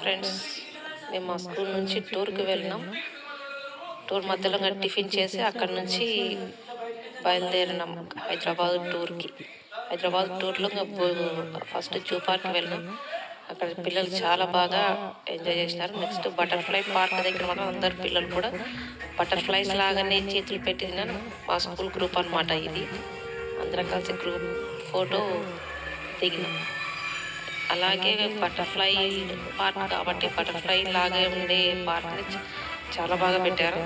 Friends, మేము మా school నుంచి టూర్కి వెళ్ళినాం. టూర్ మధ్యలో టిఫిన్ చేసి అక్కడ నుంచి బయలుదేరినాం హైదరాబాద్ టూర్కి. హైదరాబాద్ టూర్లో ఫస్ట్ జూ పార్క్కి వెళ్ళినాం. అక్కడ పిల్లలు చాలా బాగా ఎంజాయ్ చేసినారు. నెక్స్ట్ బటర్ఫ్లై పార్క్ దగ్గర మాత్రం అందరు పిల్లలు కూడా బటర్ఫ్లైస్ లాగానే చేతులు పెట్టినారు. మా స్కూల్ గ్రూప్ అనమాట ఇది. అందరం కలిసి గ్రూప్ ఫోటో దిగినాం. అలాగే బటర్ఫ్లై పార్క్ కాబట్టి బటర్ఫ్లై లాగే ఉండే పార్క్ని చాలా బాగా పెట్టారు.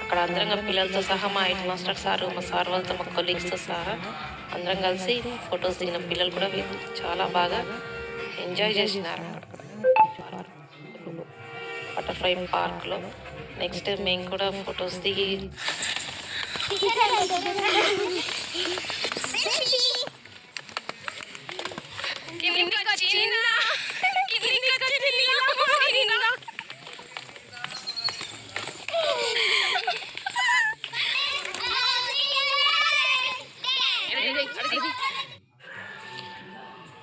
అక్కడ అందరం పిల్లలతో సహా మా హెడ్ మాస్టర్ సారు, మా సార్ వాళ్ళతో, మా కొలీగ్స్తో సహా అందరం కలిసి ఫొటోస్ దిగిన పిల్లలు కూడా చాలా బాగా ఎంజాయ్ చేసినారు బటర్ఫ్లై పార్క్లో. నెక్స్ట్ మేము కూడా ఫొటోస్ దిగి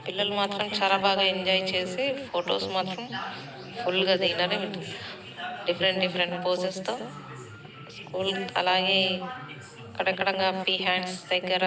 పిల్లలు మాత్రం చాలా బాగా ఎంజాయ్ చేసి ఫొటోస్ మాత్రం ఫుల్గా దిగినారు. Different పోజెస్తో school. అలాగే అక్కడక్కడంగా పీ హ్యాండ్స్ దగ్గర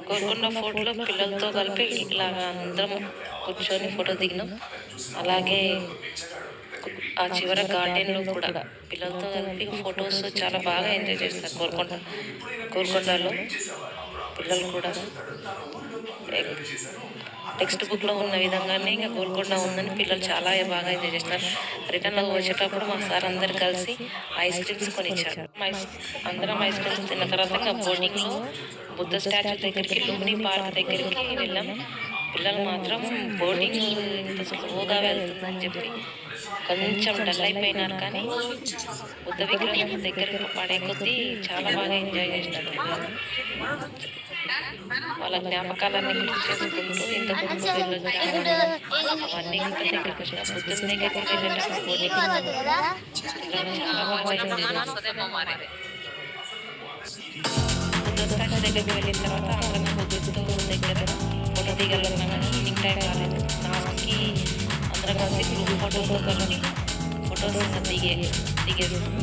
గోల్కొండ ఫోర్ట్లో పిల్లలతో కలిపి ఇలాగా అందరం కూర్చొని ఫోటో దిగినాం. అలాగే ఆ చివర గార్డెన్లో కూడా పిల్లలతో కలిపి ఫొటోస్ చాలా బాగా ఎంజాయ్ చేస్తారు గోల్కొండలో. పిల్లలు కూడా టెక్స్ట్ బుక్లో ఉన్న విధంగానే ఇంకా గోల్కొండ ఉందని పిల్లలు చాలా బాగా ఎంజాయ్ చేసినారు. రిటర్న్లో వచ్చేటప్పుడు మా సార్ అందరు కలిసి ఐస్ క్రీమ్స్ కొనిచ్చారు. అందరం ఐస్ క్రీమ్స్ తిన్న తర్వాత ఇంకా బోటింగ్లో బుద్ధ స్టాచ్యూ దగ్గరికి, లుంబిని పార్క్ దగ్గరికి వెళ్ళాం. పిల్లలు మాత్రం బోటింగ్ ఇంత స్లోగా వెళ్తుందని చెప్పి కొంచెం డల్ అయిపోయినారు. కానీ బుద్ధ విగ్రహం దగ్గరకు పడే కొద్దీ చాలా బాగా ఎంజాయ్ చేసినారు పిల్లలు. వాళ్ళ జ్ఞాపకాలన్నీ గుర్తు చేసుకుంటూ ఇంతకుముందు వెళ్ళొచ్చారు అవన్నీ కూడా దగ్గరకు వచ్చిన బుద్ధుని దగ్గరికి వెళ్ళేటప్పుడు బోటింగ్ పిల్లలు చాలా బాగా ఎంజాయ్ చేస్తారు. బుద్ధ స్టాచ్యూ దగ్గరికి వెళ్ళిన తర్వాత అందరం బుద్ధుడితో దగ్గర ఫోటో దిగాలన్నా కానీ ఈవినింగ్ టైం కాలేదు. లాస్ట్కి అందరం కలిసి గ్రూప్ ఫోటోతో కలిసి ఫొటోస్ దిగేసాం.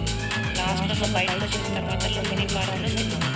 లాస్ట్లో బయటకు వచ్చిన తర్వాత లుంబిని పార్క్లో తిన్నాం.